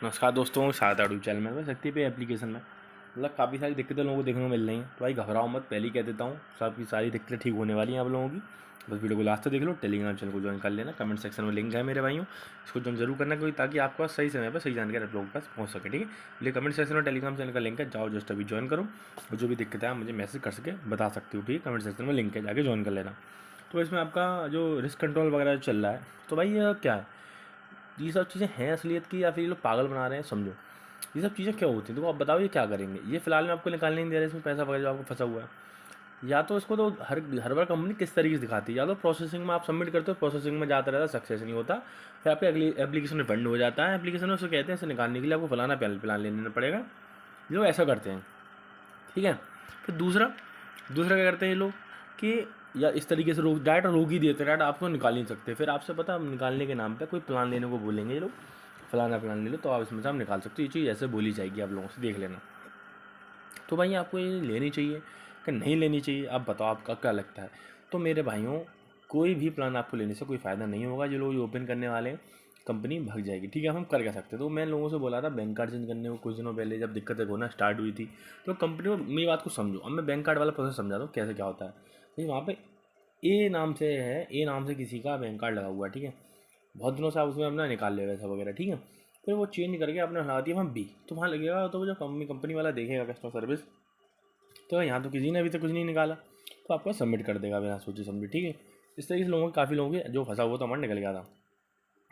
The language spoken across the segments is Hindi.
नमस्कार दोस्तों, सात आड़ू चैनल में शक्ति पे एप्लीकेशन में मतलब काफ़ी सारी दिक्कतें लोगों को देखने को मिल रही हैं। तो भाई घबराओ मत, पहले ही कह देता हूँ, सबकी सारी दिक्कतें ठीक होने वाली हैं आप लोगों की। बस वीडियो को लास्ट तक देख लो, टेलीग्राम चैनल को ज्वाइन कर लेना, कमेंट सेक्शन में लिंक है मेरे भाइयों, इसको ज्वाइन जरूर करना कोई, ताकि आपके पास सही समय पर सही जानकारी आप लोगों के पास पहुँच सके। ठीक है, इसलिए कमेंट सेक्शन में टेलीग्राम चैनल का लिंक है, जाओ जस्ट अभी ज्वाइन करो और जो भी दिक्कत है आप मुझे मैसेज कर सके बता सकते हो। ठीक है, कमेंट सेक्शन में लिंक है, जाके ज्वाइन कर लेना। तो इसमें आपका जो रिस्क कंट्रोल वगैरह चल रहा है, तो भाई ये क्या है, ये सब चीज़ें हैं असलियत की या फिर ये लोग पागल बना रहे हैं, समझो। ये सब चीज़ें क्या होती हैं, तो आप बताओ ये क्या करेंगे। ये फिलहाल में आपको निकालने नहीं दे रहे इसमें पैसा वगैरह जो आपको फंसा हुआ है। या तो इसको तो हर बार कंपनी किस तरीके से दिखाती है, या तो प्रोसेसिंग में आप सबमिट करते हो, प्रोसेसिंग में जाता रहता, सक्सेस नहीं होता, फिर आपके अगली एप्लीकेशन में फंड हो जाता है, एप्लीकेशन में उसको कहते हैं इसे निकालने के लिए आपको फलाना प्लान लेना पड़ेगा। ये लोग ऐसा करते हैं। ठीक है, फिर दूसरा दूसरा क्या करते हैं ये लोग कि या इस तरीके से रोक डायरेक्ट रोक ही देते, डायरेक्ट आपको निकाल नहीं सकते। फिर आपसे पता निकालने के नाम पे कोई प्लान लेने को बोलेंगे ये लोग, फलाना प्लान ले लो तो आप इसमें से आप निकाल सकते हो। ये चीज़ ऐसे बोली जाएगी आप लोगों से, देख लेना। तो भाई आपको ये लेनी चाहिए कि नहीं लेनी चाहिए, आप बताओ आपका क्या लगता है। तो मेरे भाइयों, कोई भी प्लान आपको लेने से कोई फ़ायदा नहीं होगा। जो लोग ओपन करने वाले हैं कंपनी भाग जाएगी। ठीक है, हम कर क्या सकते हैं। तो मैं लोगों से बोला था बैंक कार्ड चेंज करने को कुछ दिनों पहले, जब दिक्कतें होना स्टार्ट हुई थी, तो कंपनी को मेरी बात को समझो। अब मैं बैंक कार्ड वाला प्रोसेस समझाता हूँ कैसे क्या होता है। तो वहाँ पे ए नाम से है, ए नाम से किसी का बैंक कार्ड लगा हुआ है। ठीक है, बहुत दिनों से आप उसमें अपना निकाल ले वैसा वगैरह। ठीक है, फिर वो चेंज करके आपने हटा दिया वहाँ बी, तो वहाँ लगेगा, तो वो जो कंपनी वाला देखेगा कस्टमर सर्विस, तो यहाँ तो किसी ने अभी तक कुछ नहीं निकाला, तो आपको सबमिट कर देगा बिना सोचे समझे। ठीक है, इस तरीके से लोगों काफ़ी लोगों के जो फंसा हुआ तो हमारा निकल गया था।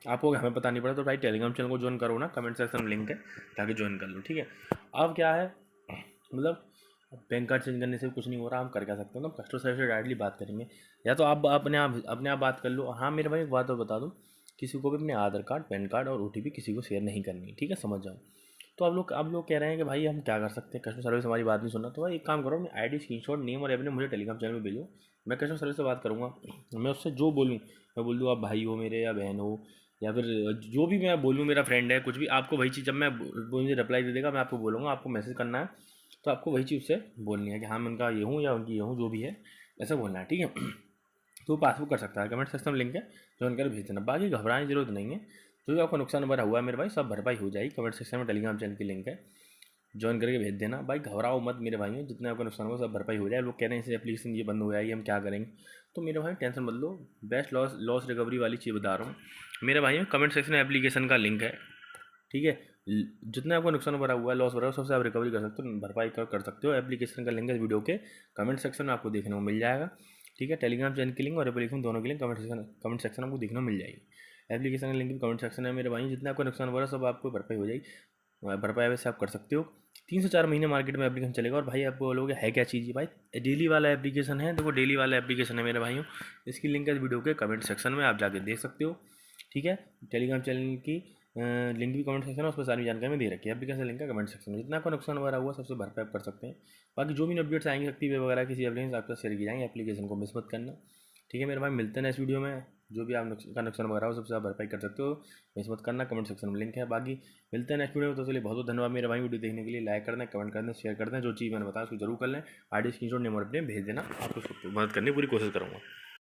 आपको हमें पता नहीं पड़ा तो भाई टेलीग्राम चैनल को ज्वाइन करो ना, कमेंट सेक्शन में लिंक है, जाके ज्वाइन कर लो। ठीक है, अब क्या है, मतलब बैंक कार्ड चेंज करने से कुछ नहीं हो रहा, हम कर क्या सकते हैं, तो कस्टमर सर्विस से डायरेक्टली बात करेंगे, या तो आप अपने आप बात कर लो। हाँ मेरे भाई एक बात और बता दूँ, किसी को भी अपने आधार कार्ड, पैन कार्ड और OTP किसी को शेयर नहीं करनी। ठीक है, समझ जाओ। तो आप लोग कह रहे हैं कि भाई हम क्या कर सकते हैं, कस्टमर सर्विस हमारी बात नहीं सुनना। तो भाई एक काम करो, अपनी ID स्क्रीनशॉट, नेम और एवरी मुझे टेलीग्राम चैनल में भेजो, मैं कस्टमर सर्विस से बात करूँगा। मैं उससे जो बोलूँ, मैं बोल दूँ आप भाई हो मेरे या बहन हो, या फिर जो भी मैं बोलूँ, मेरा फ्रेंड है, कुछ भी, आपको वही चीज़ जब मैं वो मुझे रिप्लाई दे देगा, मैं आपको बोलूँगा, आपको मैसेज करना है, तो आपको वही चीज़ उससे बोलनी है कि हाँ मैं उनका ये हूँ या उनकी ये हूँ, जो भी है ऐसा बोलना है। ठीक है, तो पासबुक कर सकता है, कमेंट सेक्शन में लिंक है, ज्वाइन कर भेज देना। बाकी घबराने की जरूरत नहीं है, जो भी आपका नुकसान वगैरह हुआ है मेरे भाई सब भरपाई हो जाएगी। कमेंट सेक्शन में टेलीग्राम चैनल की लिंक है, ज्वाइन करके भेज देना। भाई घबराओ मत मेरे भाइयों, जितना आपका नुकसान होगा सब भरपाई हो जाए। लोग कह रहे हैं इसे एप्लीकेशन ये बंद हो जाएगी, हम क्या करेंगे। तो मेरे भाई टेंशन मत लो, बेस्ट लॉस रिकवरी वाली चीज़ बता रहा हूँ मेरे भाइयों। कमेंट सेक्शन में एप्लीकेशन का लिंक है। ठीक है, जितना आपको नुकसान भरा हुआ है, लॉस भरा हुआ है, सबसे आप रिकवरी कर सकते हो, भरपाई कर सकते हो। एप्लीकेशन का लिंक है वीडियो के कमेंट सेक्शन में आपको देखने को मिल जाएगा। ठीक है, टेलीग्राम चैनल की लिंक और एप्लीकेशन दोनों के लिंक कमेंट सेक्शन में आपको देखने को मिल जाएगी। एप्लीकेशन का लिंक भी कमेंट सेक्शन है मेरे भाई। जितना आपको नुकसान भरा सब आपको भरपाई हो जाएगी, भरपाई वैसे आप कर सकते हो। 3 से 4 महीने मार्केट में एप्लीकेशन चलेगा। और भाई आप बोलोगे है क्या चीज़, भाई डेली वाला एप्लीकेशन है। देखो डेली वाला एप्लीकेशन है मेरे भाइयों, इसकी लिंक है वीडियो के कमेंट सेक्शन में, आप जाके देख सकते हो। ठीक है, टेलीग्राम चैनल की लिंक भी कमेंट सेक्शन में, उस पर सारी जानकारी में दे रखी है। एप्लीकेशन लिंक है कमेंट सेक्शन में। जितना आपका नुकसान वगैरह हुआ सबसे भरपाई आप कर सकते हैं। बाकी जो भी अपडेट्स आएंगे शक्ति पे वगैरह किसी एप्लीकेशन आपके साथ शेयर की जाएंगे, एप्लीकेशन को मिस मत करना। ठीक है मेरे भाई, मिलते हैं नेक्स्ट वीडियो में। जो भी आप नुकसान वगैरह हो सबसे आप भरपाई कर सकते हो, मिस मत करना। कमेंट सेक्शन में लिंक है। बाकी मिलते हैं नेक्स्ट वीडियो में, तो चलिए बहुत बहुत धन्यवाद मेरे भाई। वीडियो देखने के लिए लाइक कर दें, कमेंट कर दें, शेयर कर दें। जो चीज़ मैंने बताया उसको जरूर कर लें। ID स्क्रीनशॉट नेम और अपने भेज देना, आपको मदद करने की पूरी कोशिश करूँगा।